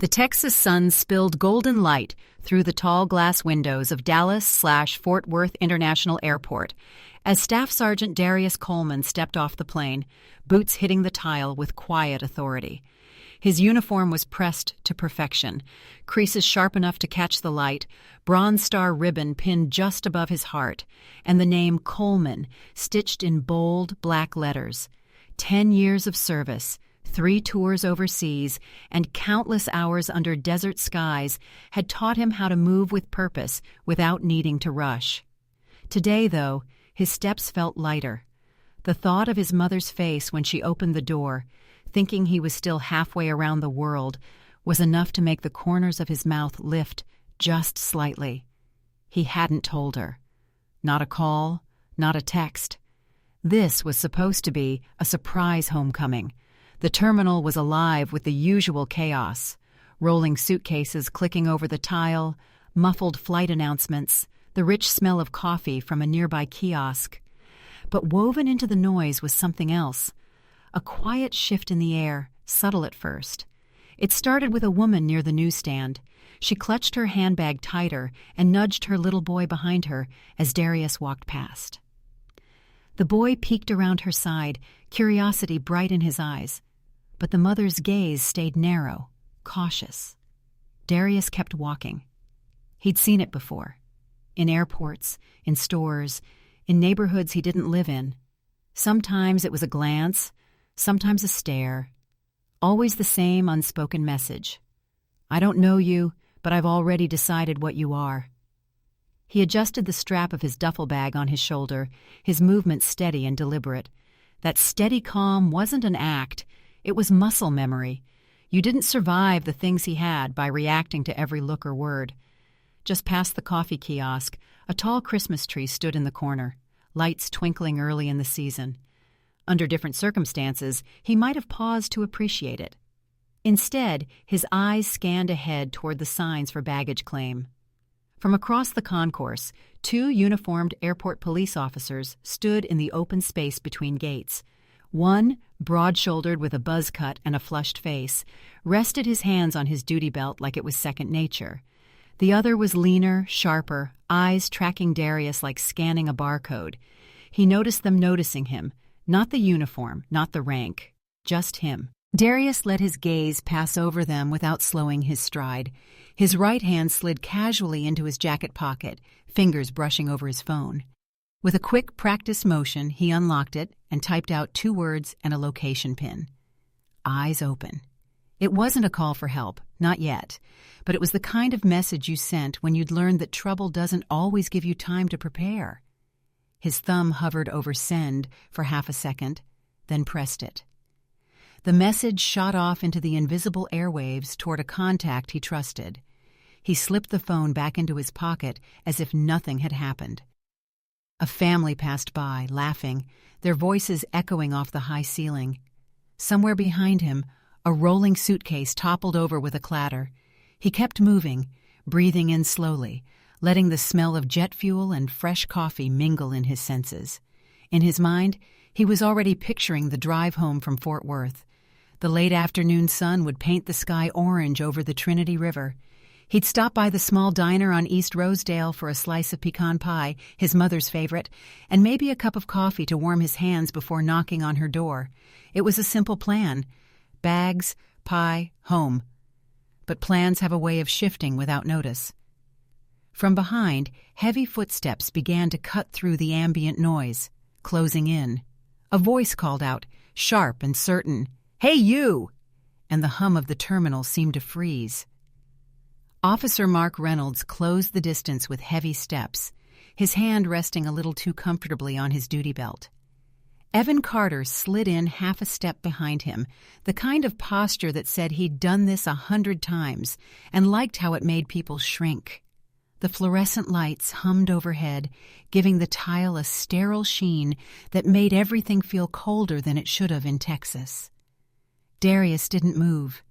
The Texas sun spilled golden light through the tall glass windows of Dallas/Fort Worth International Airport as Staff Sergeant Darius Coleman stepped off the plane, boots hitting the tile with quiet authority. His uniform was pressed to perfection, creases sharp enough to catch the light, Bronze Star ribbon pinned just above his heart, and the name Coleman stitched in bold black letters. 10 years of service, 3 tours overseas, and countless hours under desert skies had taught him how to move with purpose without needing to rush. Today, though, his steps felt lighter. The thought of his mother's face when she opened the door, thinking he was still halfway around the world, was enough to make the corners of his mouth lift just slightly. He hadn't told her. Not a call, not a text. This was supposed to be a surprise homecoming. The terminal was alive with the usual chaos, rolling suitcases clicking over the tile, muffled flight announcements, the rich smell of coffee from a nearby kiosk. But woven into the noise was something else, a quiet shift in the air, subtle at first. It started with a woman near the newsstand. She clutched her handbag tighter and nudged her little boy behind her as Darius walked past. The boy peeked around her side, curiosity bright in his eyes. But the mother's gaze stayed narrow, cautious. Darius kept walking. He'd seen it before. In airports, in stores, in neighborhoods he didn't live in. Sometimes it was a glance, sometimes a stare. Always the same unspoken message. I don't know you, but I've already decided what you are. He adjusted the strap of his duffel bag on his shoulder, his movement steady and deliberate. That steady calm wasn't an act. It was muscle memory. You didn't survive the things he had by reacting to every look or word. Just past the coffee kiosk, a tall Christmas tree stood in the corner, lights twinkling early in the season. Under different circumstances, he might have paused to appreciate it. Instead, his eyes scanned ahead toward the signs for baggage claim. From across the concourse, 2 uniformed airport police officers stood in the open space between gates. One, broad-shouldered with a buzz cut and a flushed face, rested his hands on his duty belt like it was second nature. The other was leaner, sharper, eyes tracking Darius like scanning a barcode. He noticed them noticing him, not the uniform, not the rank, just him. Darius let his gaze pass over them without slowing his stride. His right hand slid casually into his jacket pocket, fingers brushing over his phone. With a quick practice motion, he unlocked it and typed out 2 words and a location pin. Eyes open. It wasn't a call for help, not yet, but it was the kind of message you sent when you'd learned that trouble doesn't always give you time to prepare. His thumb hovered over send for half a second, then pressed it. The message shot off into the invisible airwaves toward a contact he trusted. He slipped the phone back into his pocket as if nothing had happened. A family passed by, laughing, their voices echoing off the high ceiling. Somewhere behind him, a rolling suitcase toppled over with a clatter. He kept moving, breathing in slowly, letting the smell of jet fuel and fresh coffee mingle in his senses. In his mind, he was already picturing the drive home from Fort Worth. The late afternoon sun would paint the sky orange over the Trinity River. He'd stop by the small diner on East Rosedale for a slice of pecan pie, his mother's favorite, and maybe a cup of coffee to warm his hands before knocking on her door. It was a simple plan. Bags, pie, home. But plans have a way of shifting without notice. From behind, heavy footsteps began to cut through the ambient noise, closing in. A voice called out, sharp and certain, "Hey, you!" And the hum of the terminal seemed to freeze. Officer Mark Reynolds closed the distance with heavy steps, his hand resting a little too comfortably on his duty belt. Evan Carter slid in half a step behind him, the kind of posture that said he'd done this 100 times and liked how it made people shrink. The fluorescent lights hummed overhead, giving the tile a sterile sheen that made everything feel colder than it should have in Texas. Darius didn't move.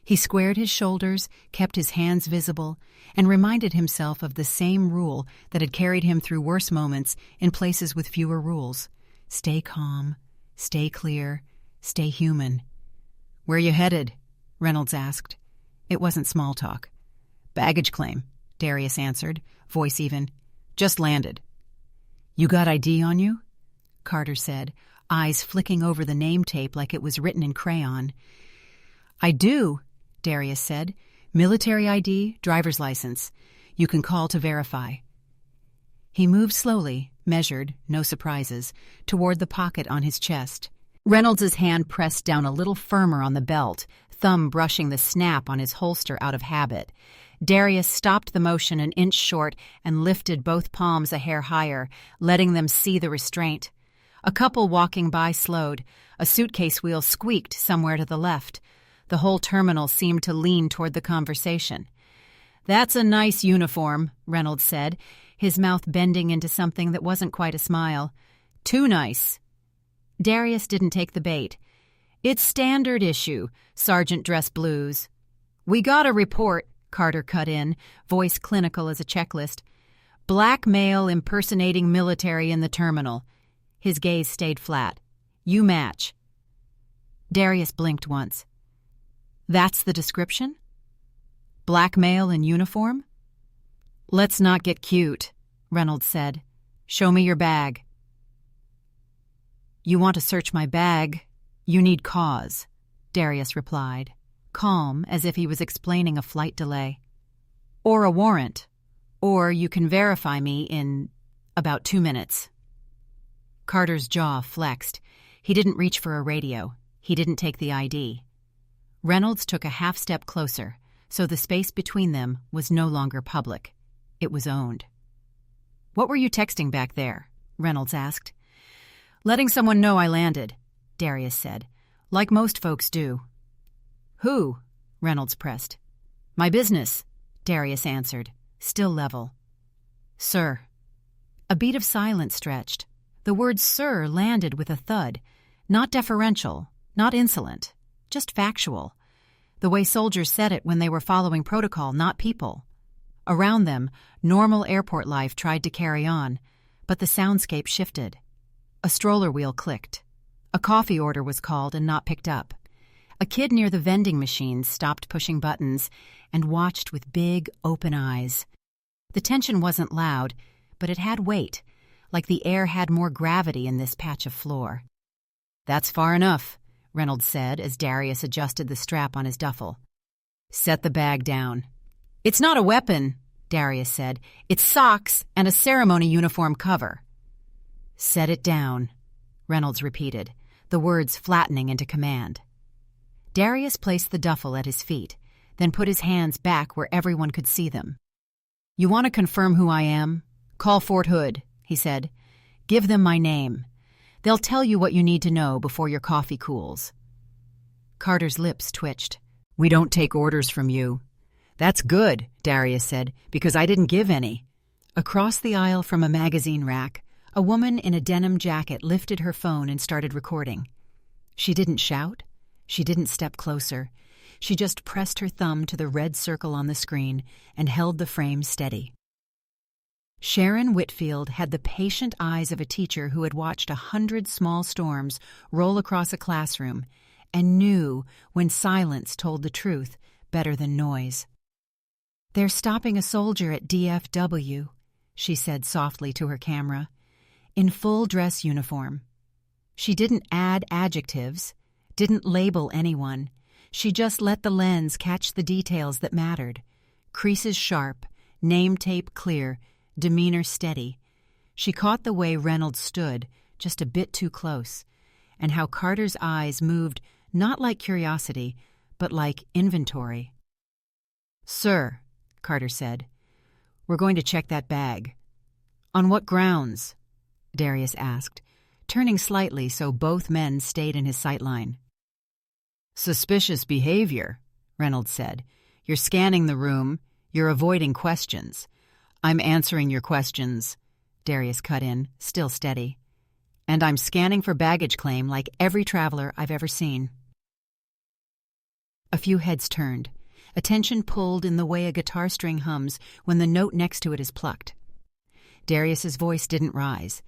He squared his shoulders, kept his hands visible, and reminded himself of the same rule that had carried him through worse moments in places with fewer rules. Stay calm, stay clear, stay human. "Where you headed?" Reynolds asked. It wasn't small talk. "Baggage claim," Darius answered, voice even. "Just landed." "You got ID on you?" Carter said, eyes flicking over the name tape like it was written in crayon. "I do," Darius said. "Military ID, driver's license. You can call to verify." He moved slowly, measured, no surprises, toward the pocket on his chest. Reynolds's hand pressed down a little firmer on the belt, thumb brushing the snap on his holster out of habit. Darius stopped the motion an inch short and lifted both palms a hair higher, letting them see the restraint. A couple walking by slowed. A suitcase wheel squeaked somewhere to the left. The whole terminal seemed to lean toward the conversation. "That's a nice uniform," Reynolds said, his mouth bending into something that wasn't quite a smile. "Too nice." Darius didn't take the bait. "It's standard issue, Sergeant Dress Blues." "We got a report," Carter cut in, voice clinical as a checklist. "Black male impersonating military in the terminal." His gaze stayed flat. "You match." Darius blinked once. "That's the description? Black male in uniform?" "Let's not get cute," Reynolds said. "Show me your bag." "You want to search my bag? You need cause," Darius replied, calm as if he was explaining a flight delay. "Or a warrant. Or you can verify me in about 2 minutes." Carter's jaw flexed. He didn't reach for a radio. He didn't take the ID. Reynolds took a half step closer, so the space between them was no longer public. It was owned. "What were you texting back there?" Reynolds asked. "Letting someone know I landed," Darius said, "like most folks do." "Who?" Reynolds pressed. "My business," Darius answered, still level. "Sir." A beat of silence stretched. The word "sir" landed with a thud, not deferential, not insolent, just factual. The way soldiers said it when they were following protocol, not people. Around them, normal airport life tried to carry on, but the soundscape shifted. A stroller wheel clicked. A coffee order was called and not picked up. A kid near the vending machines stopped pushing buttons and watched with big, open eyes. The tension wasn't loud, but it had weight, like the air had more gravity in this patch of floor. "That's far enough," Reynolds said as Darius adjusted the strap on his duffel. "Set the bag down." "It's not a weapon," Darius said. "It's socks and a ceremony uniform cover." "Set it down," Reynolds repeated, the words flattening into command. Darius placed the duffel at his feet, then put his hands back where everyone could see them. "You want to confirm who I am? Call Fort Hood," he said. "Give them my name. They'll tell you what you need to know before your coffee cools." Carter's lips twitched. "We don't take orders from you." "That's good," Darius said, "because I didn't give any." Across the aisle from a magazine rack, a woman in a denim jacket lifted her phone and started recording. She didn't shout. She didn't step closer. She just pressed her thumb to the red circle on the screen and held the frame steady. Sharon Whitfield had the patient eyes of a teacher who had watched 100 small storms roll across a classroom and knew when silence told the truth better than noise. "They're stopping a soldier at DFW," she said softly to her camera, "in full dress uniform." She didn't add adjectives, didn't label anyone. She just let the lens catch the details that mattered. Creases sharp, name tape clear, demeanor steady. She caught the way Reynolds stood, just a bit too close, and how Carter's eyes moved not like curiosity, but like inventory. "Sir," Carter said, "we're going to check that bag." "On what grounds?" Darius asked, turning slightly so both men stayed in his sightline. "Suspicious behavior," Reynolds said. "You're scanning the room. You're avoiding questions." "I'm answering your questions," Darius cut in, still steady. "And I'm scanning for baggage claim like every traveler I've ever seen." A few heads turned. Attention pulled in the way a guitar string hums when the note next to it is plucked. Darius's voice didn't rise.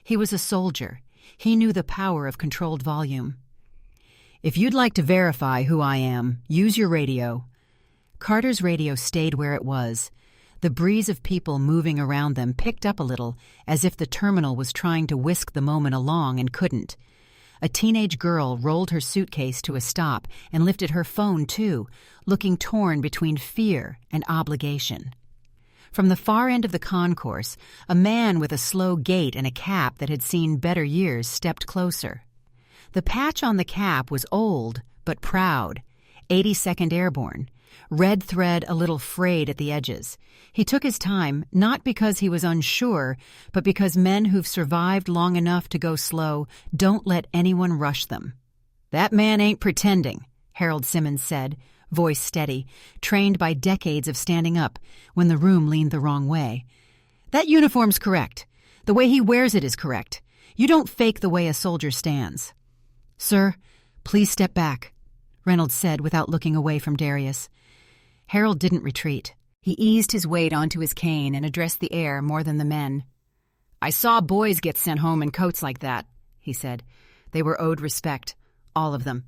He was a soldier. He knew the power of controlled volume. "If you'd like to verify who I am, use your radio." Carter's radio stayed where it was. The breeze of people moving around them picked up a little, as if the terminal was trying to whisk the moment along and couldn't. A teenage girl rolled her suitcase to a stop and lifted her phone, too, looking torn between fear and obligation. From the far end of the concourse, a man with a slow gait and a cap that had seen better years stepped closer. The patch on the cap was old, but proud, 82nd Airborne, red thread a little frayed at the edges. He took his time, not because he was unsure, but because men who've survived long enough to go slow don't let anyone rush them. "That man ain't pretending," Harold Simmons said, voice steady, trained by decades of standing up when the room leaned the wrong way. "That uniform's correct. The way he wears it is correct. You don't fake the way a soldier stands." "Sir, please step back," Reynolds said without looking away from Darius. Harold didn't retreat. He eased his weight onto his cane and addressed the air more than the men. "I saw boys get sent home in coats like that," he said. They were owed respect, all of them.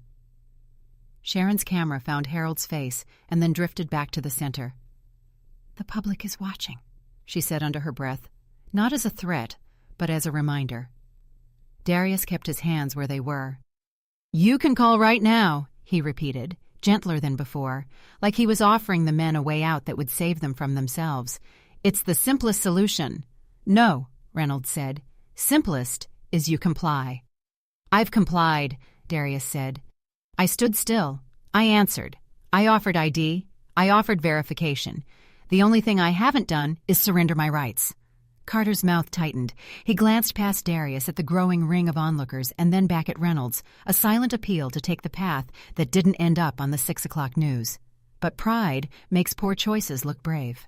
Sharon's camera found Harold's face and then drifted back to the center. "The public is watching," she said under her breath, not as a threat, but as a reminder. Darius kept his hands where they were. "You can call right now," he repeated, gentler than before, like he was offering the men a way out that would save them from themselves. "It's the simplest solution." "No," Reynolds said. "Simplest is you comply." "I've complied," Darius said. "I stood still. I answered. I offered ID. I offered verification. The only thing I haven't done is surrender my rights." Carter's mouth tightened. He glanced past Darius at the growing ring of onlookers and then back at Reynolds, a silent appeal to take the path that didn't end up on the 6 o'clock news. But pride makes poor choices look brave.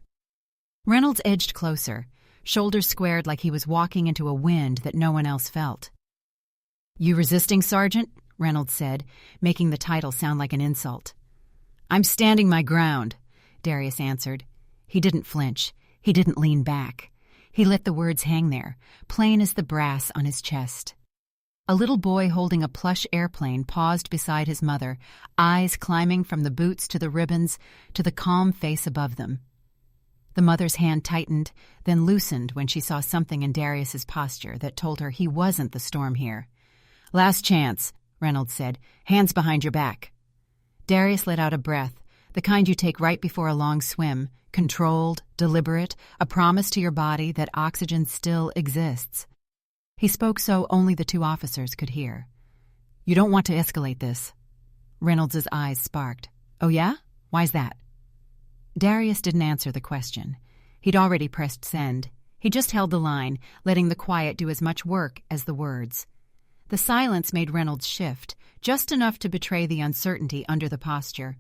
Reynolds edged closer, shoulders squared like he was walking into a wind that no one else felt. "You resisting, Sergeant?" Reynolds said, making the title sound like an insult. "I'm standing my ground," Darius answered. He didn't flinch. He didn't lean back. He let the words hang there, plain as the brass on his chest. A little boy holding a plush airplane paused beside his mother, eyes climbing from the boots to the ribbons to the calm face above them. The mother's hand tightened, then loosened when she saw something in Darius's posture that told her he wasn't the storm here. "Last chance," Reynolds said. "Hands behind your back." Darius let out a breath, the kind you take right before a long swim, controlled, deliberate, a promise to your body that oxygen still exists. He spoke so only the two officers could hear. "You don't want to escalate this." Reynolds' eyes sparked. "Oh yeah? Why's that?" Darius didn't answer the question. He'd already pressed send. He just held the line, letting the quiet do as much work as the words. The silence made Reynolds shift, just enough to betray the uncertainty under the posture.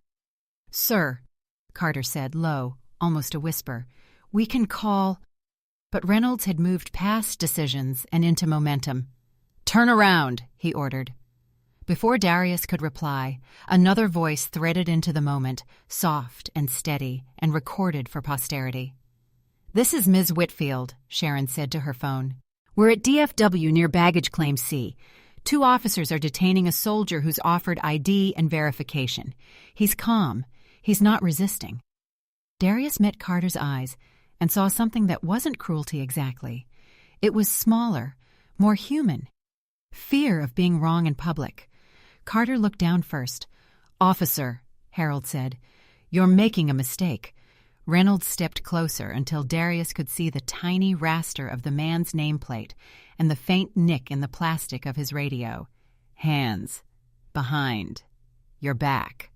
"Sir," Carter said, low, almost a whisper, "we can call—" But Reynolds had moved past decisions and into momentum. "Turn around," he ordered. Before Darius could reply, another voice threaded into the moment, soft and steady and recorded for posterity. "This is Ms. Whitfield," Sharon said to her phone. "We're at DFW near baggage claim C. 2 officers are detaining a soldier who's offered ID and verification. He's calm. He's not resisting." Darius met Carter's eyes and saw something that wasn't cruelty exactly. It was smaller, more human. Fear of being wrong in public. Carter looked down first. "Officer," Harold said, "you're making a mistake." Reynolds stepped closer until Darius could see the tiny raster of the man's nameplate and the faint nick in the plastic of his radio. "Hands. Behind. Your back."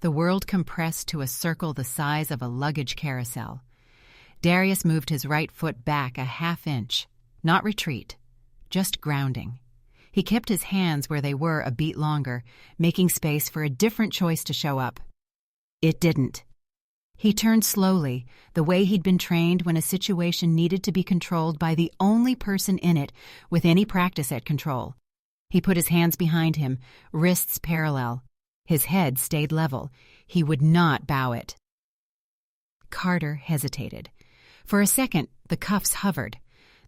The world compressed to a circle the size of a luggage carousel. Darius moved his right foot back a half-inch. Not retreat, just grounding. He kept his hands where they were a beat longer, making space for a different choice to show up. It didn't. He turned slowly, the way he'd been trained when a situation needed to be controlled by the only person in it with any practice at control. He put his hands behind him, wrists parallel. His head stayed level. He would not bow it. Carter hesitated. For a second, the cuffs hovered.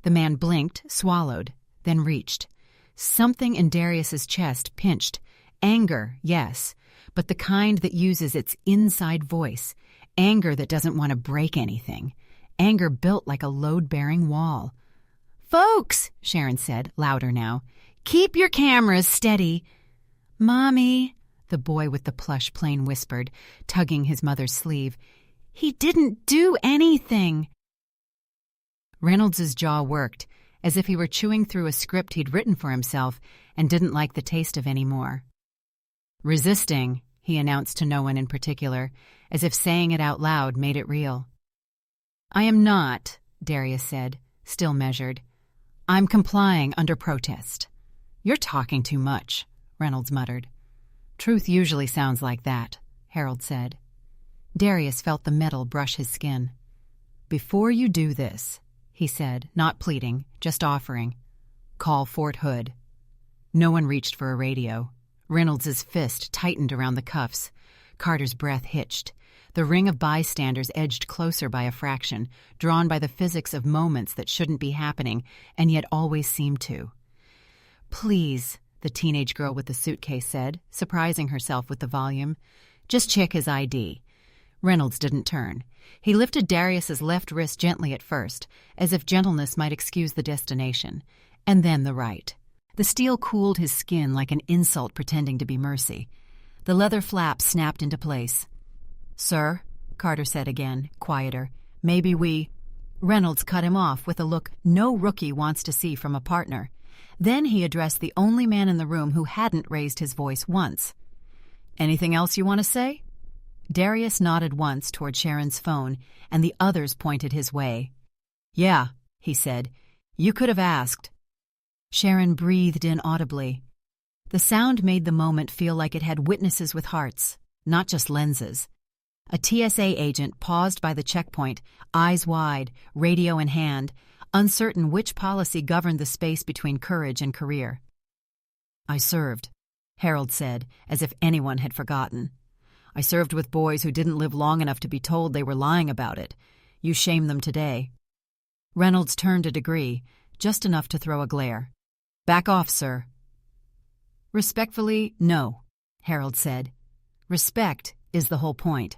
The man blinked, swallowed, then reached. Something in Darius's chest pinched, Anger, yes, but the kind that uses its inside voice. Anger that doesn't want to break anything. Anger built like a load-bearing wall. "Folks," Sharon said, louder now, "keep your cameras steady." "Mommy," the boy with the plush plane whispered, tugging his mother's sleeve, "he didn't do anything." Reynolds's jaw worked, as if he were chewing through a script he'd written for himself and didn't like the taste of anymore. "Resisting," he announced to no one in particular, as if saying it out loud made it real. "I am not," Darius said, still measured. "I'm complying under protest." "You're talking too much," Reynolds muttered. "Truth usually sounds like that," Harold said. Darius felt the metal brush his skin. "Before you do this," he said, not pleading, just offering, "call Fort Hood." No one reached for a radio. Reynolds's fist tightened around the cuffs. Carter's breath hitched. The ring of bystanders edged closer by a fraction, drawn by the physics of moments that shouldn't be happening and yet always seemed to. "Please," the teenage girl with the suitcase said, surprising herself with the volume. "Just check his ID." Reynolds didn't turn. He lifted Darius's left wrist gently at first, as if gentleness might excuse the destination, and then the right. The steel cooled his skin like an insult pretending to be mercy. The leather flap snapped into place. "Sir," Carter said again, quieter, "maybe we—" Reynolds cut him off with a look no rookie wants to see from a partner. Then he addressed the only man in the room who hadn't raised his voice once. "Anything else you want to say?" Darius nodded once toward Sharon's phone, and the others pointed his way. "Yeah," he said. "You could have asked." Sharon breathed inaudibly. The sound made the moment feel like it had witnesses with hearts, not just lenses. A TSA agent paused by the checkpoint, eyes wide, radio in hand, uncertain which policy governed the space between courage and career. "I served," Harold said, as if anyone had forgotten. "I served with boys who didn't live long enough to be told they were lying about it. You shame them today." Reynolds turned a degree, just enough to throw a glare. "Back off, sir." "Respectfully, no," Harold said. "Respect is the whole point."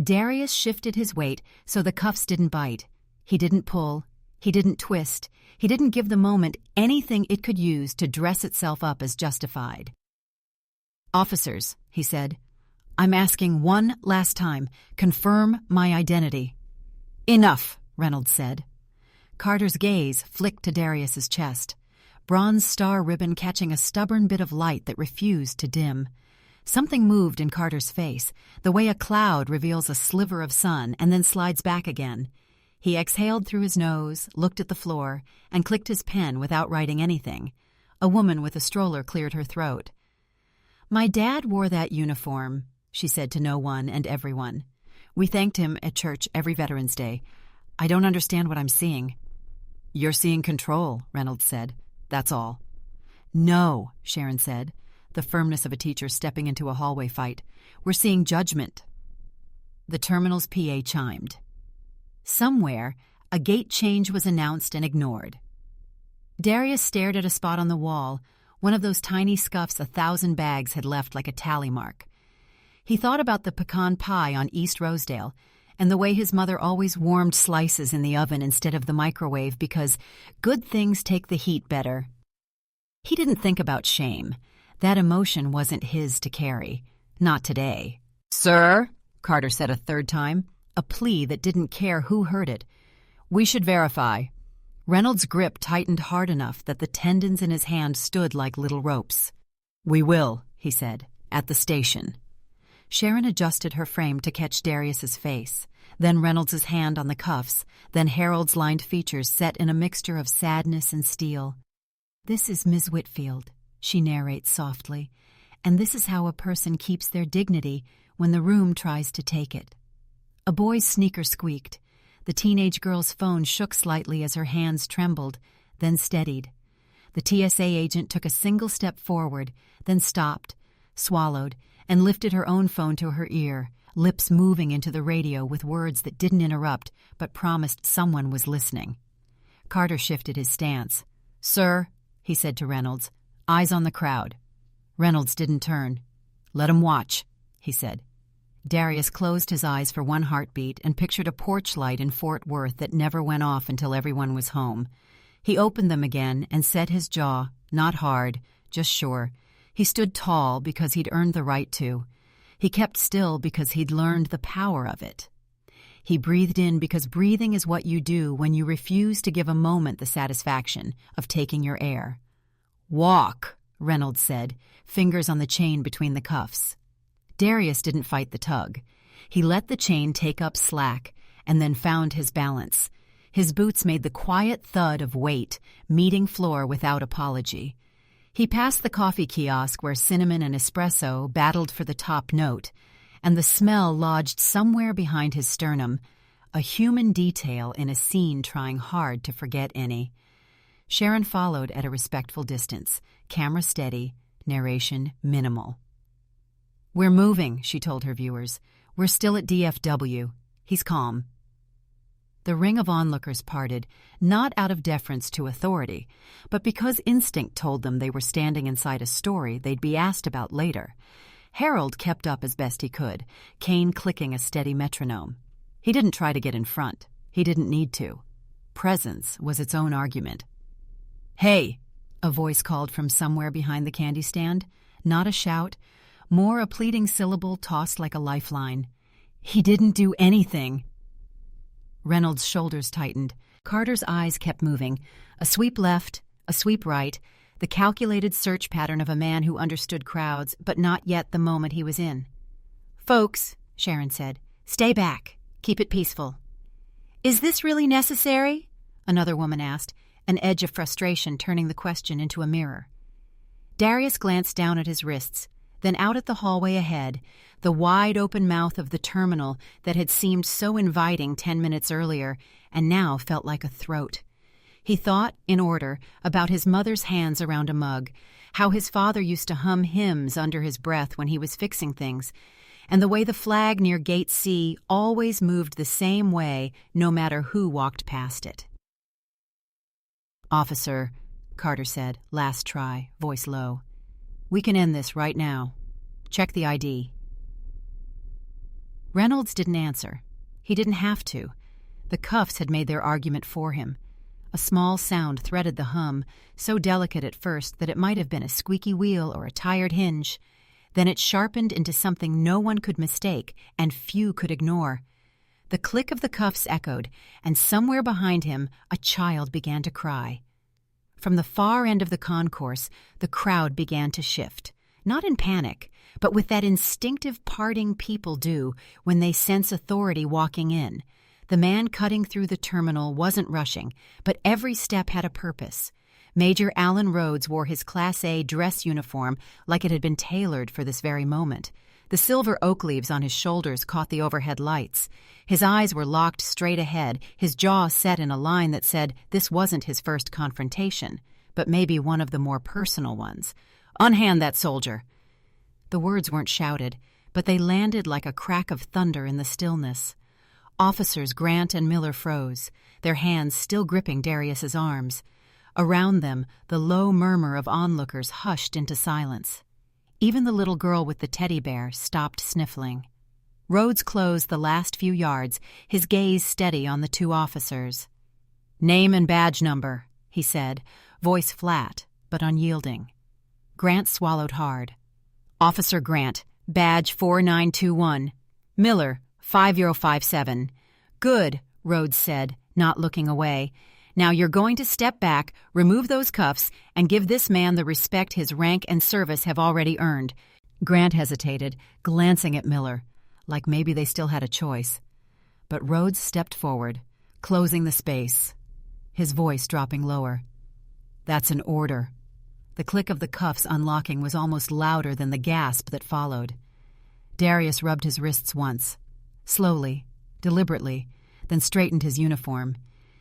Darius shifted his weight so the cuffs didn't bite. He didn't pull. He didn't twist. He didn't give the moment anything it could use to dress itself up as justified. "Officers," he said, "I'm asking one last time, confirm my identity." "Enough," Reynolds said. Carter's gaze flicked to Darius's chest, bronze star ribbon catching a stubborn bit of light that refused to dim. Something moved in Carter's face, the way a cloud reveals a sliver of sun and then slides back again. He exhaled through his nose, looked at the floor, and clicked his pen without writing anything. A woman with a stroller cleared her throat. "My dad wore that uniform," she said to no one and everyone. "We thanked him at church every Veterans Day. I don't understand what I'm seeing." "You're seeing control," Reynolds said. "That's all." "No," Sharon said, the firmness of a teacher stepping into a hallway fight. "We're seeing judgment." The terminal's PA chimed. Somewhere, a gate change was announced and ignored. Darius stared at a spot on the wall, one of those tiny scuffs 1,000 bags had left like a tally mark. He thought about the pecan pie on East Rosedale and the way his mother always warmed slices in the oven instead of the microwave because good things take the heat better. He didn't think about shame. That emotion wasn't his to carry. Not today. "Sir," Carter said a third time, a plea that didn't care who heard it. "We should verify." Reynolds' grip tightened hard enough that the tendons in his hand stood like little ropes. "We will," he said, "at the station." Sharon adjusted her frame to catch Darius's face, then Reynolds' hand on the cuffs, then Harold's lined features set in a mixture of sadness and steel. "This is Ms. Whitfield," she narrates softly, "and this is how a person keeps their dignity when the room tries to take it." A boy's sneaker squeaked. The teenage girl's phone shook slightly as her hands trembled, then steadied. The TSA agent took a single step forward, then stopped, swallowed, and lifted her own phone to her ear, lips moving into the radio with words that didn't interrupt but promised someone was listening. Carter shifted his stance. "Sir," he said to Reynolds, "eyes on the crowd. Reynolds didn't turn. "Let 'em watch," he said. Darius closed his eyes for one heartbeat and pictured a porch light in Fort Worth that never went off until everyone was home. He opened them again and set his jaw, not hard, just sure. He stood tall because he'd earned the right to. He kept still because he'd learned the power of it. He breathed in because breathing is what you do when you refuse to give a moment the satisfaction of taking your air. "Walk," Reynolds said, fingers on the chain between the cuffs. Darius didn't fight the tug. He let the chain take up slack and then found his balance. His boots made the quiet thud of weight, meeting floor without apology. He passed the coffee kiosk where cinnamon and espresso battled for the top note, and the smell lodged somewhere behind his sternum, a human detail in a scene trying hard to forget any. Sharon followed at a respectful distance, camera steady, narration minimal. "We're moving," she told her viewers. "We're still at DFW. He's calm." The ring of onlookers parted, not out of deference to authority, but because instinct told them they were standing inside a story they'd be asked about later. Harold kept up as best he could, cane clicking a steady metronome. He didn't try to get in front. He didn't need to. Presence was its own argument. "Hey!" a voice called from somewhere behind the candy stand. Not a shout, more a pleading syllable tossed like a lifeline. "He didn't do anything." Reynolds' shoulders tightened. Carter's eyes kept moving. A sweep left, a sweep right, the calculated search pattern of a man who understood crowds, but not yet the moment he was in. "Folks," Sharon said, "stay back. Keep it peaceful." "Is this really necessary?" another woman asked, an edge of frustration turning the question into a mirror. Darius glanced down at his wrists, then out at the hallway ahead, the wide-open mouth of the terminal that had seemed so inviting 10 minutes earlier and now felt like a throat. He thought, in order, about his mother's hands around a mug, how his father used to hum hymns under his breath when he was fixing things, and the way the flag near Gate C always moved the same way no matter who walked past it. "Officer," Carter said, last try, voice low. "We can end this right now. Check the ID." Reynolds didn't answer. He didn't have to. The cuffs had made their argument for him. A small sound threaded the hum, so delicate at first that it might have been a squeaky wheel or a tired hinge. Then it sharpened into something no one could mistake and few could ignore. The click of the cuffs echoed, and somewhere behind him a child began to cry. From the far end of the concourse, the crowd began to shift, not in panic, but with that instinctive parting people do when they sense authority walking in. The man cutting through the terminal wasn't rushing, but every step had a purpose. Major Allen Rhodes wore his Class A dress uniform like it had been tailored for this very moment. The silver oak leaves on his shoulders caught the overhead lights. His eyes were locked straight ahead, his jaw set in a line that said this wasn't his first confrontation, but maybe one of the more personal ones. "Unhand that soldier." The words weren't shouted, but they landed like a crack of thunder in the stillness. Officers Grant and Miller froze, their hands still gripping Darius's arms. Around them, the low murmur of onlookers hushed into silence. Even the little girl with the teddy bear stopped sniffling. Rhodes closed the last few yards, his gaze steady on the two officers. "Name and badge number," he said, voice flat but unyielding. Grant swallowed hard. "Officer Grant, badge 4921. Miller, 5057. "Good," Rhodes said, not looking away. "Now you're going to step back, remove those cuffs, and give this man the respect his rank and service have already earned." Grant hesitated, glancing at Miller, like maybe they still had a choice. But Rhodes stepped forward, closing the space, his voice dropping lower. "That's an order." The click of the cuffs unlocking was almost louder than the gasp that followed. Darius rubbed his wrists once, slowly, deliberately, then straightened his uniform.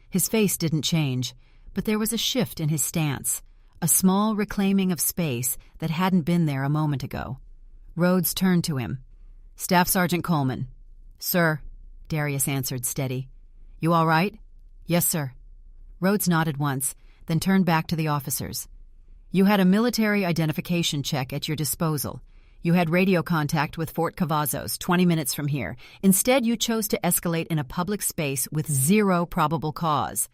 His face didn't change, but there was a shift in his stance, a small reclaiming of space that hadn't been there a moment ago. Rhodes turned to him. "Staff Sergeant Coleman." "Sir," Darius answered, steady. "You all right?" "Yes, sir." Rhodes nodded once, then turned back to the officers. You had a military identification check at your disposal. You had radio contact with Fort Cavazos, 20 minutes from here. Instead, you chose to escalate in a public space with zero probable cause.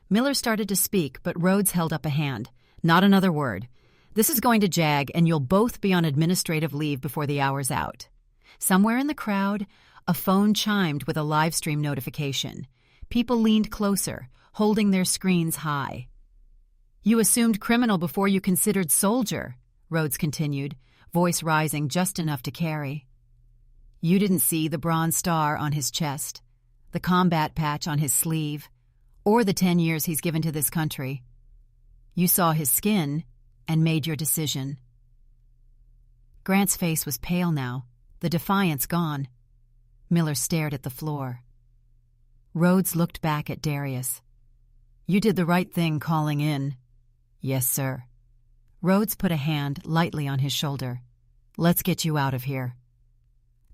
Miller started to speak, but Rhodes held up a hand. Not another word. This is going to jag, and you'll both be on administrative leave before the hour's out. Somewhere in the crowd, a phone chimed with a live stream notification. People leaned closer, holding their screens high. You assumed criminal before you considered soldier, Rhodes continued, voice rising just enough to carry. You didn't see the bronze star on his chest, the combat patch on his sleeve, or the 10 years he's given to this country. You saw his skin and made your decision. Grant's face was pale now, the defiance gone. Miller stared at the floor. Rhodes looked back at Darius. You did the right thing calling in. Yes, sir. Rhodes put a hand lightly on his shoulder. Let's get you out of here.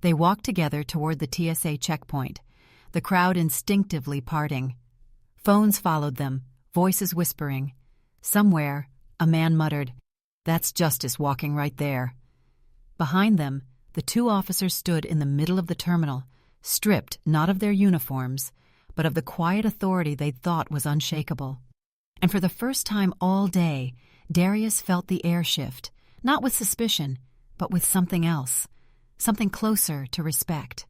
They walked together toward the TSA checkpoint, the crowd instinctively parting. Phones followed them, voices whispering. Somewhere, a man muttered, "That's justice walking right there." Behind them, the two officers stood in the middle of the terminal, stripped not of their uniforms, but of the quiet authority they'd thought was unshakable. And for the first time all day, Darius felt the air shift, not with suspicion, but with something else, something closer to respect.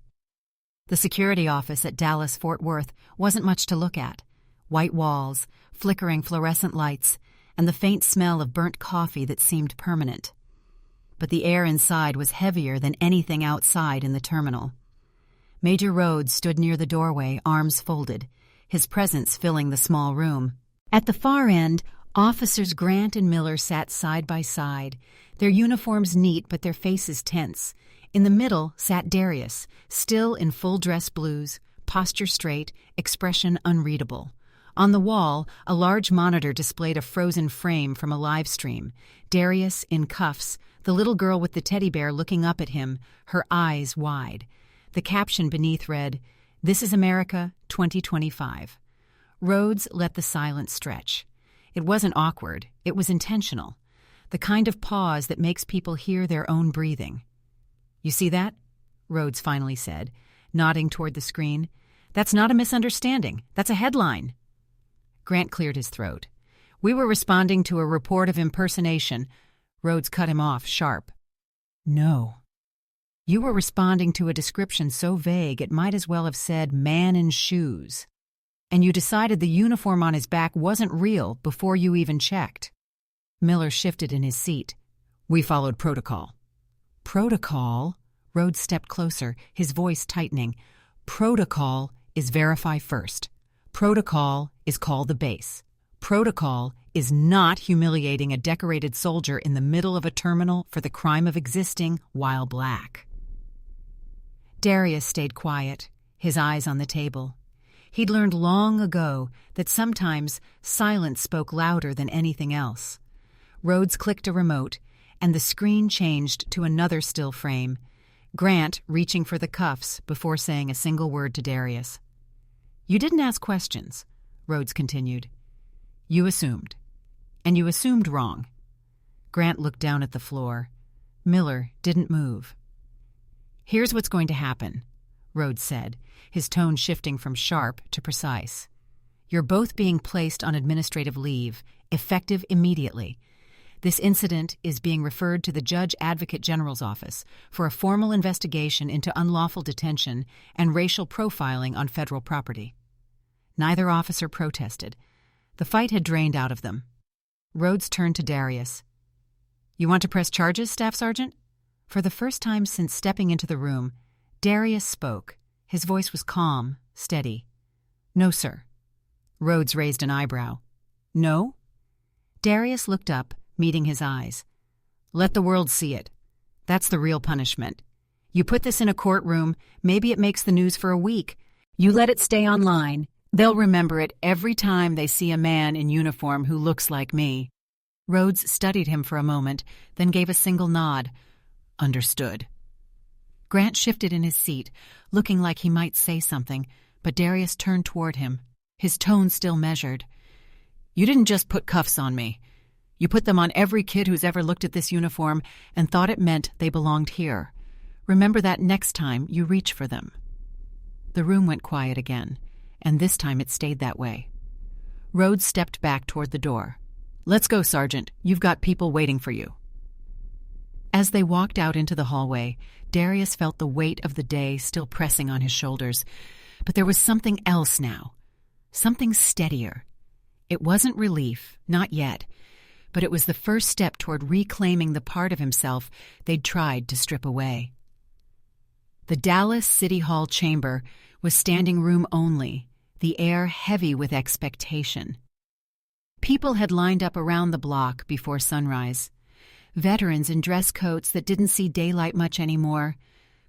The security office at Dallas Fort Worth wasn't much to look at. White walls, flickering fluorescent lights, and the faint smell of burnt coffee that seemed permanent. But the air inside was heavier than anything outside in the terminal. Major Rhodes stood near the doorway, arms folded, his presence filling the small room. At the far end, Officers Grant and Miller sat side by side, their uniforms neat but their faces tense. In the middle sat Darius, still in full dress blues, posture straight, expression unreadable. On the wall, a large monitor displayed a frozen frame from a live stream. Darius in cuffs, the little girl with the teddy bear looking up at him, her eyes wide. The caption beneath read, "This is America, 2025. Rhodes let the silence stretch. It wasn't awkward, it was intentional. The kind of pause that makes people hear their own breathing. "You see that?" Rhodes finally said, nodding toward the screen. "That's not a misunderstanding. That's a headline." Grant cleared his throat. "We were responding to a report of impersonation." Rhodes cut him off, sharp. "No. You were responding to a description so vague it might as well have said man in shoes. And you decided the uniform on his back wasn't real before you even checked." Miller shifted in his seat. "We followed protocol." "Protocol?" Rhodes stepped closer, his voice tightening. "Protocol is verify first. Protocol is call the base. Protocol is not humiliating a decorated soldier in the middle of a terminal for the crime of existing while black." Darius stayed quiet, his eyes on the table. He'd learned long ago that sometimes silence spoke louder than anything else. Rhodes clicked a remote, and the screen changed to another still frame, Grant reaching for the cuffs before saying a single word to Darius. "You didn't ask questions," Rhodes continued. "You assumed. And you assumed wrong." Grant looked down at the floor. Miller didn't move. "Here's what's going to happen," Rhodes said, his tone shifting from sharp to precise. "You're both being placed on administrative leave, effective immediately. This incident is being referred to the Judge Advocate General's office for a formal investigation into unlawful detention and racial profiling on federal property." Neither officer protested. The fight had drained out of them. Rhodes turned to Darius. "You want to press charges, Staff Sergeant?" For the first time since stepping into the room, Darius spoke. His voice was calm, steady. "No, sir." Rhodes raised an eyebrow. "No?" Darius looked up, meeting his eyes. "Let the world see it. That's the real punishment. You put this in a courtroom, maybe it makes the news for a week. You let it stay online. They'll remember it every time they see a man in uniform who looks like me." Rhodes studied him for a moment, then gave a single nod. "Understood." Grant shifted in his seat, looking like he might say something, but Darius turned toward him, his tone still measured. "You didn't just put cuffs on me. You put them on every kid who's ever looked at this uniform and thought it meant they belonged here. Remember that next time you reach for them." The room went quiet again, and this time it stayed that way. Rhodes stepped back toward the door. "Let's go, Sergeant. You've got people waiting for you." As they walked out into the hallway, Darius felt the weight of the day still pressing on his shoulders. But there was something else now. Something steadier. It wasn't relief, not yet, but it was the first step toward reclaiming the part of himself they'd tried to strip away. The Dallas City Hall chamber was standing room only, the air heavy with expectation. People had lined up around the block before sunrise. Veterans in dress coats that didn't see daylight much anymore,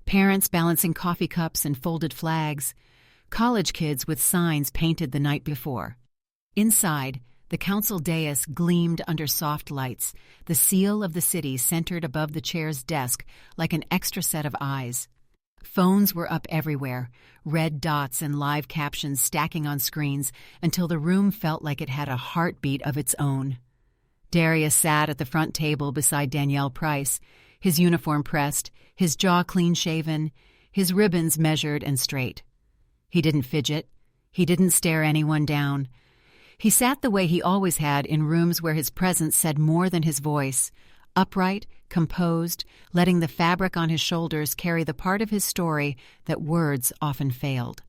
parents balancing coffee cups and folded flags, college kids with signs painted the night before. Inside, the council dais gleamed under soft lights, the seal of the city centered above the chair's desk like an extra set of eyes. Phones were up everywhere, red dots and live captions stacking on screens until the room felt like it had a heartbeat of its own. Darius sat at the front table beside Danielle Price, his uniform pressed, his jaw clean-shaven, his ribbons measured and straight. He didn't fidget. He didn't stare anyone down. He sat the way he always had in rooms where his presence said more than his voice, upright, composed, letting the fabric on his shoulders carry the part of his story that words often failed.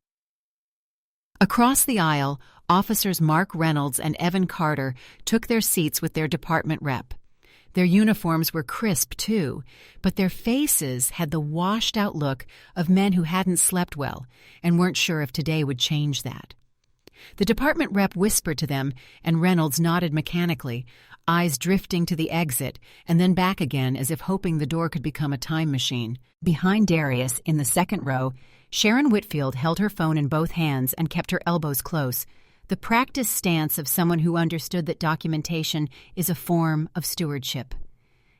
Across the aisle, Officers Mark Reynolds and Evan Carter took their seats with their department rep. Their uniforms were crisp, too, but their faces had the washed-out look of men who hadn't slept well and weren't sure if today would change that. The department rep whispered to them, and Reynolds nodded mechanically, eyes drifting to the exit and then back again as if hoping the door could become a time machine. Behind Darius, in the second row, Sharon Whitfield held her phone in both hands and kept her elbows close, the practiced stance of someone who understood that documentation is a form of stewardship.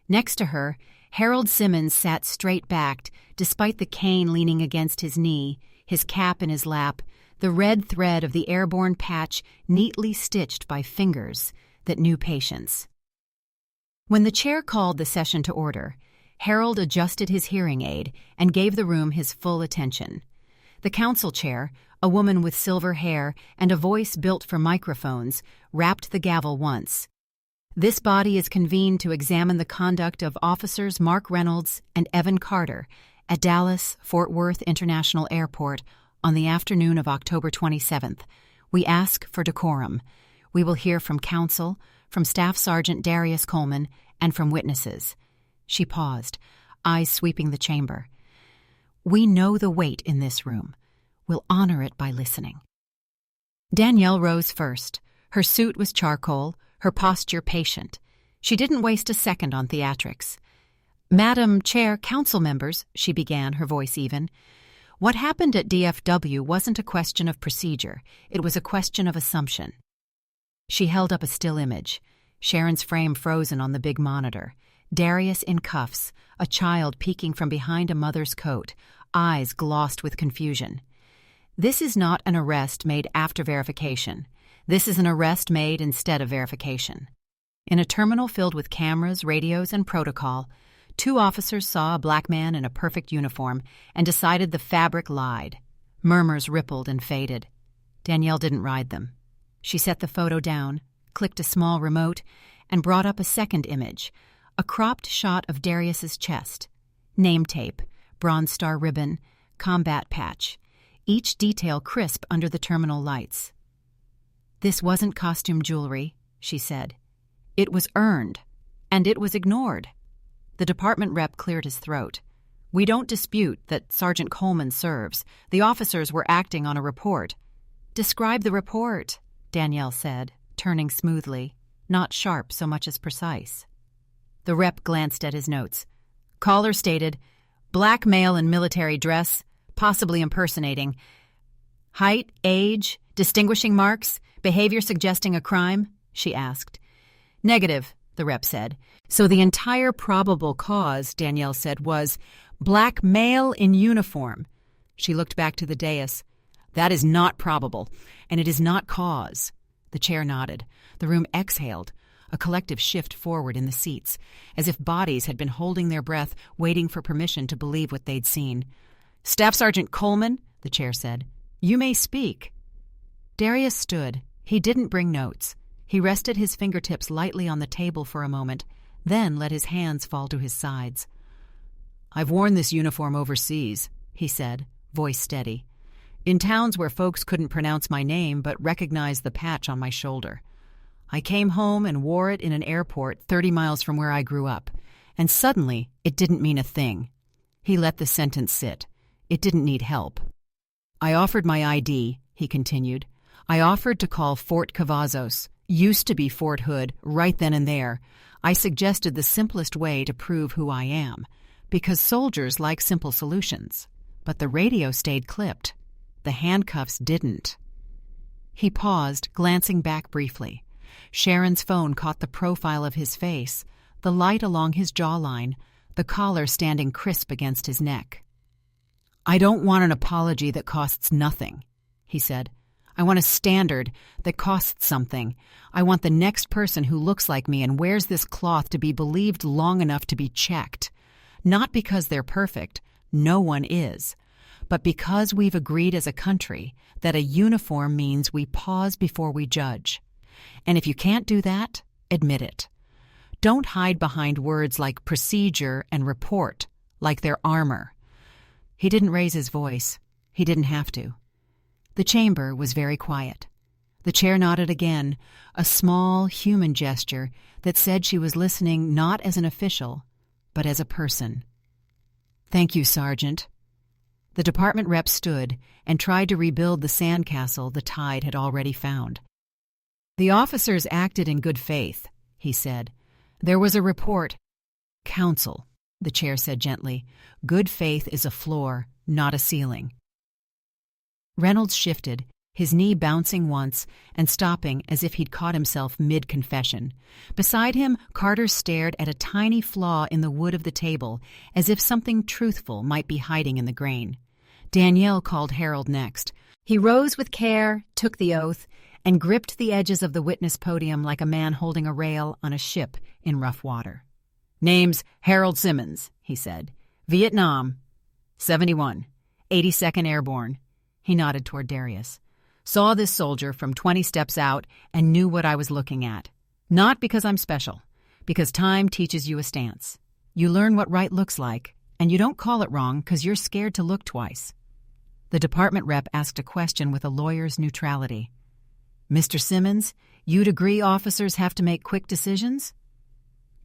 Next to her, Harold Simmons sat straight-backed, despite the cane leaning against his knee, his cap in his lap, the red thread of the airborne patch neatly stitched by fingers that knew patience. When the chair called the session to order, Harold adjusted his hearing aid and gave the room his full attention. The council chair, a woman with silver hair and a voice built for microphones, rapped the gavel once. "This body is convened to examine the conduct of Officers Mark Reynolds and Evan Carter at Dallas-Fort Worth International Airport on the afternoon of October 27th. We ask for decorum. We will hear from counsel, from Staff Sergeant Darius Coleman, and from witnesses." She paused, eyes sweeping the chamber. "We know the weight in this room. We'll honor it by listening." Danielle rose first. Her suit was charcoal, her posture patient. She didn't waste a second on theatrics. "Madam Chair, council members," she began, her voice even, "what happened at DFW wasn't a question of procedure. It was a question of assumption." She held up a still image, Sharon's frame frozen on the big monitor, Darius in cuffs, a child peeking from behind a mother's coat, eyes glossed with confusion. This is not an arrest made after verification. This is an arrest made instead of verification. In a terminal filled with cameras, radios, and protocol, 2 officers saw a black man in a perfect uniform and decided the fabric lied. Murmurs rippled and faded. Danielle didn't ride them. She set the photo down, clicked a small remote, and brought up a second image, a cropped shot of Darius's chest. Name tape, Bronze Star ribbon, combat patch, each detail crisp under the terminal lights. "This wasn't costume jewelry," she said. "It was earned, and it was ignored." The department rep cleared his throat. "We don't dispute that Sergeant Coleman serves. The officers were acting on a report." "Describe the report," Danielle said, turning smoothly, not sharp so much as precise. The rep glanced at his notes. Caller stated, "Black male in military dress, possibly impersonating. Height, age, distinguishing marks, behavior suggesting a crime?" she asked. "Negative," the rep said. "So the entire probable cause," Danielle said, was black male in uniform. She looked back to the dais. "That is not probable, and it is not cause." The chair nodded. The room exhaled. a collective shift forward in the seats, as if bodies had been holding their breath, waiting for permission to believe what they'd seen. "Staff Sergeant Coleman," the chair said, "you may speak." Darius stood. He didn't bring notes. He rested his fingertips lightly on the table for a moment, then let his hands fall to his sides. "I've worn this uniform overseas," he said, voice steady. "In towns where folks couldn't pronounce my name but recognized the patch on my shoulder. I came home and wore it in an airport 30 miles from where I grew up, and suddenly it didn't mean a thing." He let the sentence sit. It didn't need help. "I offered my ID," he continued. "I offered to call Fort Cavazos, used to be Fort Hood, right then and there. I suggested the simplest way to prove who I am, because soldiers like simple solutions. But the radio stayed clipped. The handcuffs didn't." He paused, glancing back briefly. Sharon's phone caught the profile of his face, the light along his jawline, the collar standing crisp against his neck. "I don't want an apology that costs nothing," he said. "I want a standard that costs something. I want the next person who looks like me and wears this cloth to be believed long enough to be checked. Not because they're perfect, no one is, but because we've agreed as a country that a uniform means we pause before we judge. And if you can't do that, admit it. Don't hide behind words like procedure and report, like they're armor." He didn't raise his voice. He didn't have to. The chamber was very quiet. The chair nodded again, a small human gesture that said she was listening not as an official, but as a person. "Thank you, Sergeant." The department rep stood and tried to rebuild the sandcastle the tide had already found. "The officers acted in good faith," he said. "There was a report." "Counsel," the chair said gently. "Good faith is a floor, not a ceiling." Reynolds shifted, his knee bouncing once and stopping as if he'd caught himself mid-confession. Beside him, Carter stared at a tiny flaw in the wood of the table, as if something truthful might be hiding in the grain. Danielle called Harold next. He rose with care, took the oath, and gripped the edges of the witness podium like a man holding a rail on a ship in rough water. "Name's Harold Simmons," he said. "Vietnam. 71. 82nd Airborne." He nodded toward Darius. "Saw this soldier from 20 steps out and knew what I was looking at. Not because I'm special, because time teaches you a stance. You learn what right looks like, and you don't call it wrong because you're scared to look twice." The department rep asked a question with a lawyer's neutrality. "Mr. Simmons, you'd agree officers have to make quick decisions?"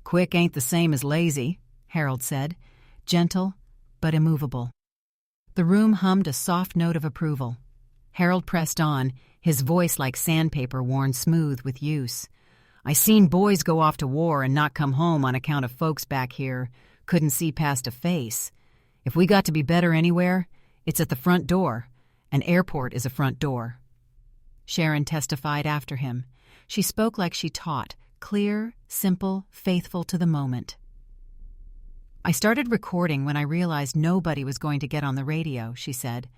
"Quick ain't the same as lazy," Harold said, gentle but immovable. The room hummed a soft note of approval. Harold pressed on, his voice like sandpaper worn smooth with use. "I seen boys go off to war and not come home on account of folks back here couldn't see past a face. If we got to be better anywhere, it's at the front door. An airport is a front door." Sharon testified after him. She spoke like she taught, clear, simple, faithful to the moment. "I started recording when I realized nobody was going to get on the radio," she said.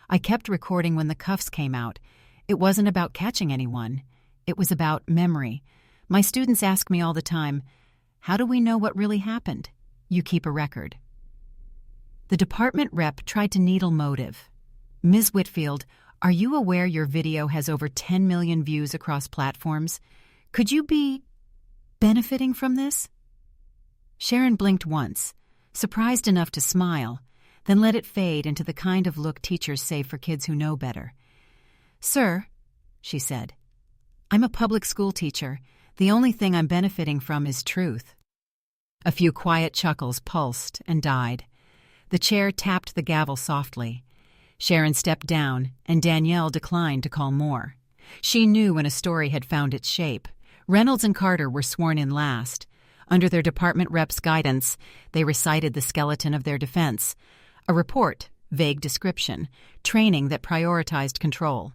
"I kept recording when the cuffs came out. It wasn't about catching anyone. It was about memory. My students ask me all the time, 'How do we know what really happened?' You keep a record." The department rep tried to needle motive. "Ms. Whitfield, are you aware your video has over 10 million views across platforms? Could you be benefiting from this?" Sharon blinked once, surprised enough to smile, then let it fade into the kind of look teachers save for kids who know better. "Sir," she said, "I'm a public school teacher. The only thing I'm benefiting from is truth." A few quiet chuckles pulsed and died. The chair tapped the gavel softly. Sharon stepped down, and Danielle declined to call more. She knew when a story had found its shape. Reynolds and Carter were sworn in last. Under their department rep's guidance, they recited the skeleton of their defense. A report, vague description, training that prioritized control.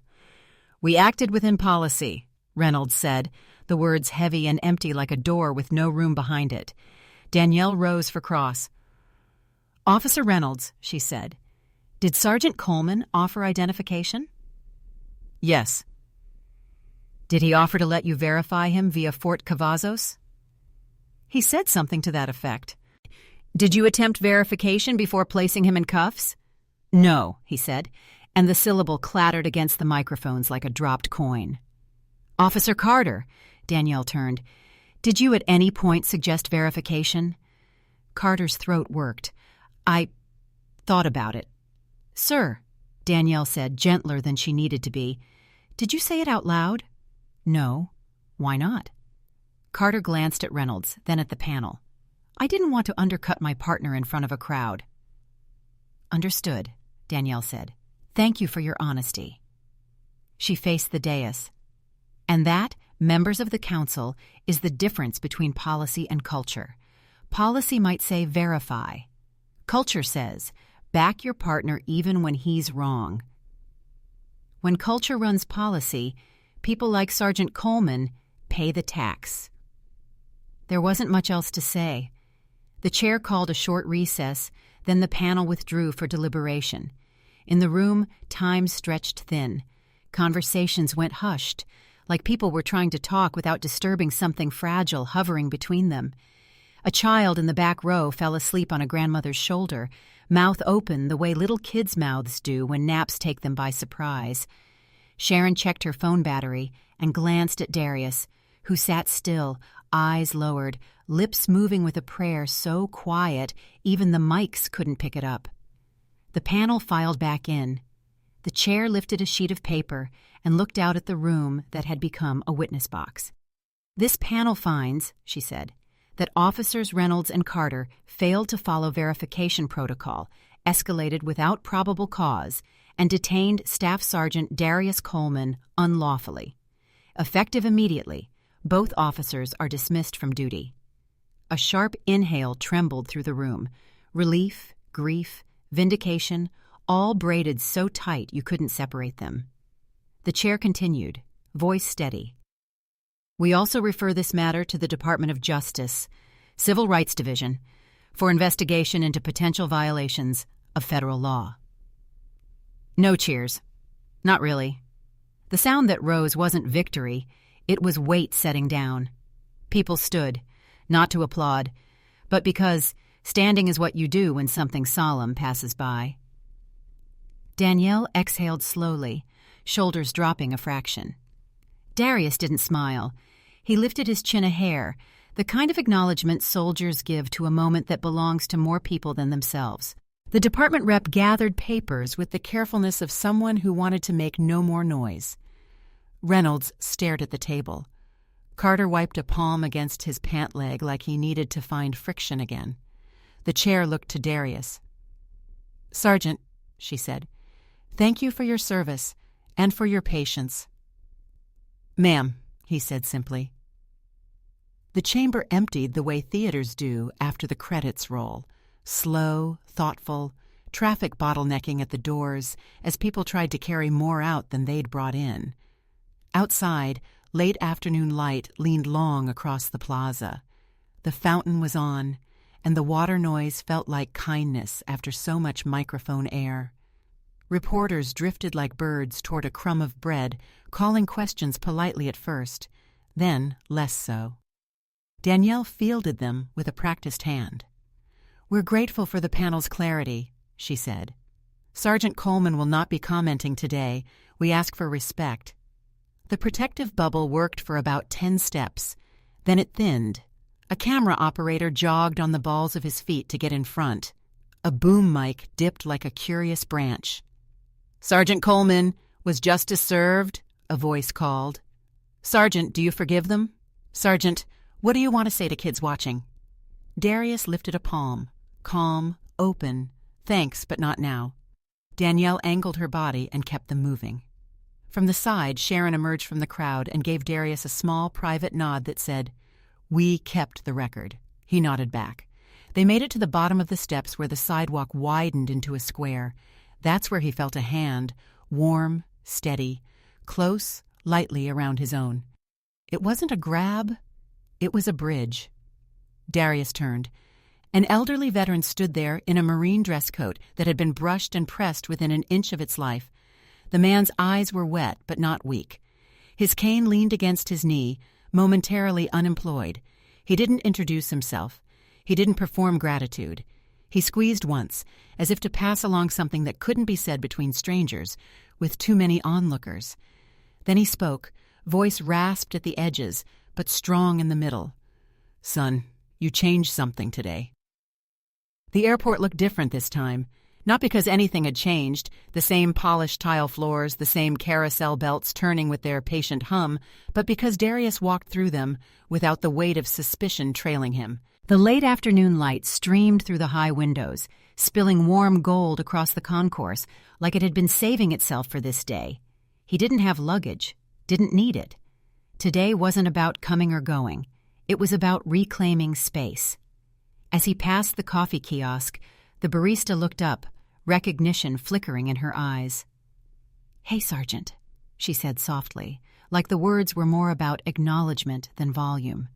"We acted within policy," Reynolds said, the words heavy and empty like a door with no room behind it. Danielle rose for cross. "Officer Reynolds," she said, "did Sergeant Coleman offer identification?" "Yes." Did he offer to let you verify him via Fort Cavazos? He said something to that effect. Did you attempt verification before placing him in cuffs? No, he said, and the syllable clattered against the microphones like a dropped coin. Officer Carter, Danielle turned. Did you at any point suggest verification? Carter's throat worked. I thought about it. Sir, Danielle said, gentler than she needed to be. Did you say it out loud? No. Why not? Carter glanced at Reynolds, then at the panel. I didn't want to undercut my partner in front of a crowd. Understood, Danielle said. Thank you for your honesty. She faced the dais. And that, members of the council, is the difference between policy and culture. Policy might say verify. Culture says, back your partner even when he's wrong. When culture runs policy, people like Sergeant Coleman pay the tax. There wasn't much else to say. The chair called a short recess, then the panel withdrew for deliberation. In the room, time stretched thin. Conversations went hushed, like people were trying to talk without disturbing something fragile hovering between them. A child in the back row fell asleep on a grandmother's shoulder, mouth open the way little kids' mouths do when naps take them by surprise. Sharon checked her phone battery and glanced at Darius, who sat still, eyes lowered, lips moving with a prayer so quiet even the mics couldn't pick it up. The panel filed back in. The chair lifted a sheet of paper and looked out at the room that had become a witness box. This panel finds, she said, that Officers Reynolds and Carter failed to follow verification protocol, escalated without probable cause, and detained Staff Sergeant Darius Coleman unlawfully. Effective immediately, both officers are dismissed from duty. A sharp inhale trembled through the room. Relief, grief, vindication, all braided so tight you couldn't separate them. The chair continued, voice steady. We also refer this matter to the Department of Justice, Civil Rights Division, for investigation into potential violations of federal law. No cheers. Not really. The sound that rose wasn't victory, it was weight setting down. People stood, not to applaud, but because standing is what you do when something solemn passes by. Danielle exhaled slowly, shoulders dropping a fraction. Darius didn't smile. He lifted his chin a hair, the kind of acknowledgement soldiers give to a moment that belongs to more people than themselves. The department rep gathered papers with the carefulness of someone who wanted to make no more noise. Reynolds stared at the table. Carter wiped a palm against his pant leg like he needed to find friction again. The chair looked to Darius. Sergeant, she said, thank you for your service and for your patience. Ma'am, he said simply. The chamber emptied the way theaters do after the credits roll, slow, thoughtful, traffic bottlenecking at the doors as people tried to carry more out than they'd brought in. Outside, late afternoon light leaned long across the plaza. The fountain was on, and the water noise felt like kindness after so much microphone air. Reporters drifted like birds toward a crumb of bread, calling questions politely at first, then less so. Danielle fielded them with a practiced hand. We're grateful for the panel's clarity, she said. Sergeant Coleman will not be commenting today. We ask for respect. The protective bubble worked for about 10 steps. Then it thinned. A camera operator jogged on the balls of his feet to get in front. A boom mic dipped like a curious branch. Sergeant Coleman, was justice served? A voice called. Sergeant, do you forgive them? Sergeant, what do you want to say to kids watching? Darius lifted a palm. Calm, open. Thanks, but not now. Danielle angled her body and kept them moving. From the side, Sharon emerged from the crowd and gave Darius a small, private nod that said, We kept the record. He nodded back. They made it to the bottom of the steps where the sidewalk widened into a square. That's where he felt a hand, warm, steady, close, lightly around his own. It wasn't a grab. It was a bridge. Darius turned. An elderly veteran stood there in a marine dress coat that had been brushed and pressed within an inch of its life. The man's eyes were wet but not weak. His cane leaned against his knee, momentarily unemployed. He didn't introduce himself. He didn't perform gratitude. He squeezed once, as if to pass along something that couldn't be said between strangers, with too many onlookers. Then he spoke, voice rasped at the edges, but strong in the middle. "Son, you changed something today." The airport looked different this time. Not because anything had changed, the same polished tile floors, the same carousel belts turning with their patient hum, but because Darius walked through them without the weight of suspicion trailing him. The late afternoon light streamed through the high windows, spilling warm gold across the concourse like it had been saving itself for this day. He didn't have luggage, didn't need it. Today wasn't about coming or going. It was about reclaiming space. As he passed the coffee kiosk, the barista looked up, recognition flickering in her eyes. "Hey, Sergeant," she said softly, like the words were more about acknowledgement than volume.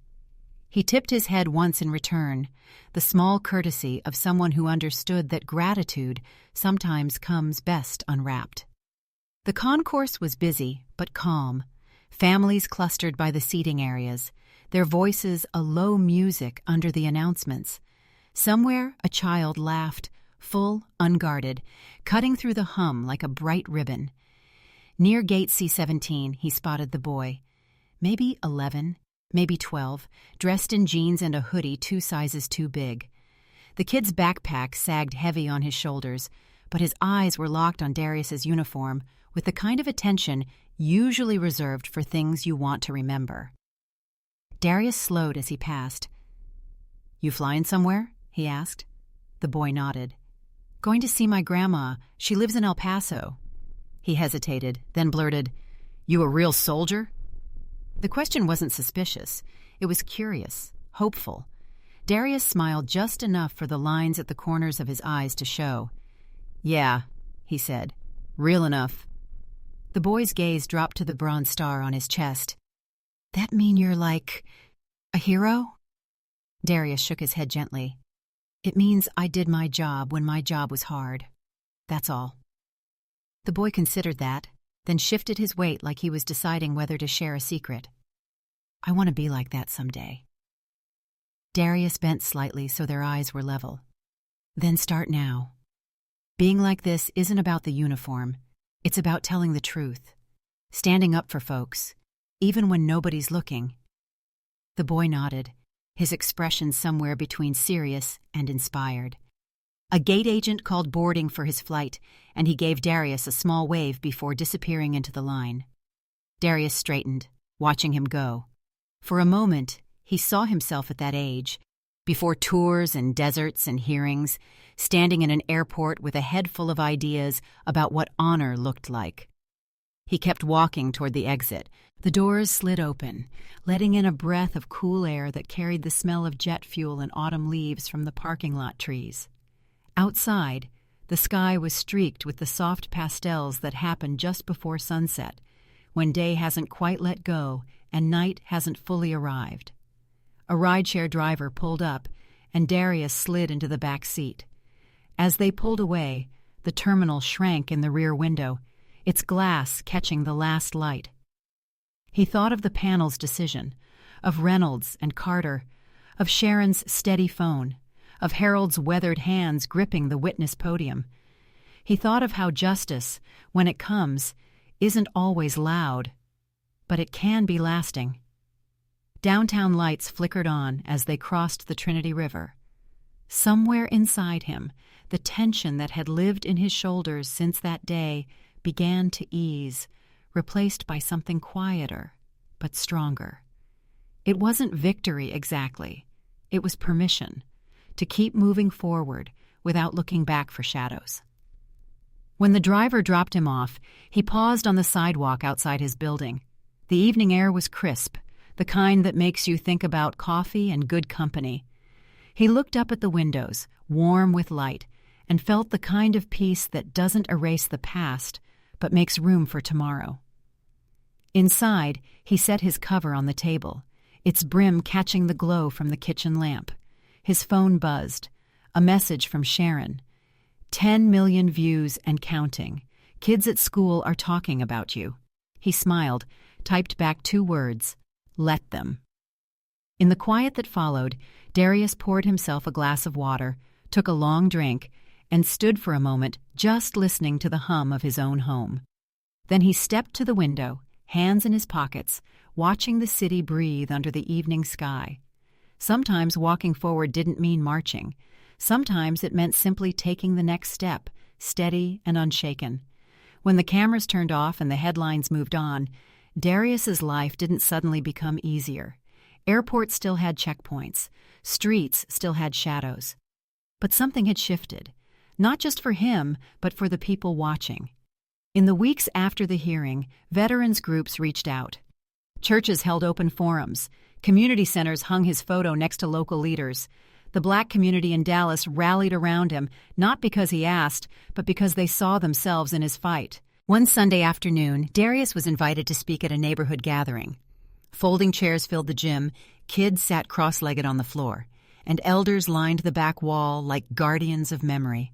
He tipped his head once in return, the small courtesy of someone who understood that gratitude sometimes comes best unwrapped. The concourse was busy, but calm. Families clustered by the seating areas, their voices a low music under the announcements. Somewhere a child laughed, full, unguarded, cutting through the hum like a bright ribbon. Near gate C-17 he spotted the boy. Maybe 11, maybe 12, dressed in jeans and a hoodie 2 sizes too big. The kid's backpack sagged heavy on his shoulders, but his eyes were locked on Darius's uniform with the kind of attention usually reserved for things you want to remember. Darius slowed as he passed. "You flying somewhere?" he asked. The boy nodded. "Going to see my grandma. She lives in El Paso." He hesitated, then blurted, "You a real soldier?" The question wasn't suspicious. It was curious, hopeful. Darius smiled just enough for the lines at the corners of his eyes to show. "Yeah," he said, "real enough." The boy's gaze dropped to the bronze star on his chest. "That mean you're like a hero?" Darius shook his head gently. "It means I did my job when my job was hard. That's all." The boy considered that, then shifted his weight like he was deciding whether to share a secret. "I want to be like that someday." Darius bent slightly so their eyes were level. "Then start now. Being like this isn't about the uniform. It's about telling the truth, standing up for folks, even when nobody's looking." The boy nodded, his expression somewhere between serious and inspired. A gate agent called boarding for his flight, and he gave Darius a small wave before disappearing into the line. Darius straightened, watching him go. For a moment, he saw himself at that age, before tours and deserts and hearings, standing in an airport with a head full of ideas about what honor looked like. He kept walking toward the exit. The doors slid open, letting in a breath of cool air that carried the smell of jet fuel and autumn leaves from the parking lot trees. Outside, the sky was streaked with the soft pastels that happen just before sunset, when day hasn't quite let go and night hasn't fully arrived. A rideshare driver pulled up, and Darius slid into the back seat. As they pulled away, the terminal shrank in the rear window, its glass catching the last light. He thought of the panel's decision, of Reynolds and Carter, of Sharon's steady phone, of Harold's weathered hands gripping the witness podium. He thought of how justice, when it comes, isn't always loud, but it can be lasting. Downtown lights flickered on as they crossed the Trinity River. Somewhere inside him, the tension that had lived in his shoulders since that day began to ease, replaced by something quieter, but stronger. It wasn't victory exactly. It was permission to keep moving forward without looking back for shadows. When the driver dropped him off, he paused on the sidewalk outside his building. The evening air was crisp, the kind that makes you think about coffee and good company. He looked up at the windows, warm with light, and felt the kind of peace that doesn't erase the past, but makes room for tomorrow. Inside, he set his cover on the table, its brim catching the glow from the kitchen lamp. His phone buzzed. A message from Sharon. 10 million views and counting. Kids at school are talking about you. He smiled, typed back 2 words: "Let them." In the quiet that followed, Darius poured himself a glass of water, took a long drink, and stood for a moment just listening to the hum of his own home. Then he stepped to the window, hands in his pockets, watching the city breathe under the evening sky. Sometimes walking forward didn't mean marching. Sometimes it meant simply taking the next step, steady and unshaken. When the cameras turned off and the headlines moved on, Darius's life didn't suddenly become easier. Airports still had checkpoints. Streets still had shadows. But something had shifted, not just for him, but for the people watching. In the weeks after the hearing, veterans groups reached out. Churches held open forums. Community centers hung his photo next to local leaders. The Black community in Dallas rallied around him, not because he asked, but because they saw themselves in his fight. One Sunday afternoon, Darius was invited to speak at a neighborhood gathering. Folding chairs filled the gym, kids sat cross-legged on the floor, and elders lined the back wall like guardians of memory.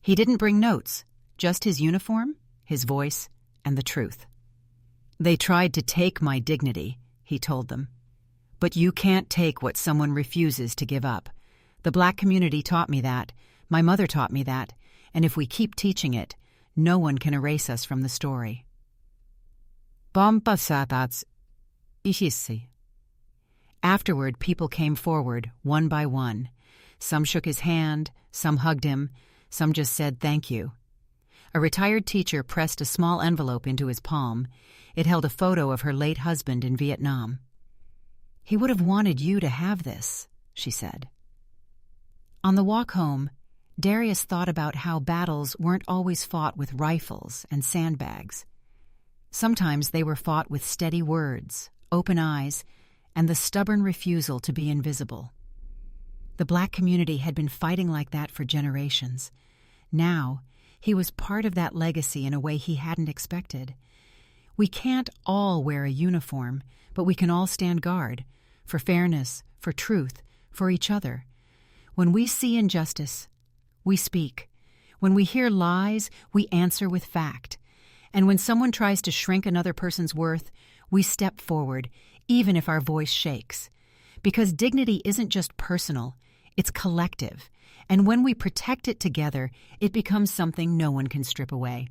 He didn't bring notes, just his uniform, his voice, and the truth. "They tried to take my dignity," he told them. "But you can't take what someone refuses to give up. The Black community taught me that, my mother taught me that, and if we keep teaching it, no one can erase us from the story." Afterward, people came forward, one by one. Some shook his hand, some hugged him, some just said thank you. A retired teacher pressed a small envelope into his palm. It held a photo of her late husband in Vietnam. "He would have wanted you to have this," she said. On the walk home, Darius thought about how battles weren't always fought with rifles and sandbags. Sometimes they were fought with steady words, open eyes, and the stubborn refusal to be invisible. The Black community had been fighting like that for generations. Now, he was part of that legacy in a way he hadn't expected. We can't all wear a uniform, but we can all stand guard for fairness, for truth, for each other. When we see injustice, we speak. When we hear lies, we answer with fact. And when someone tries to shrink another person's worth, we step forward, even if our voice shakes. Because dignity isn't just personal, it's collective. And when we protect it together, it becomes something no one can strip away.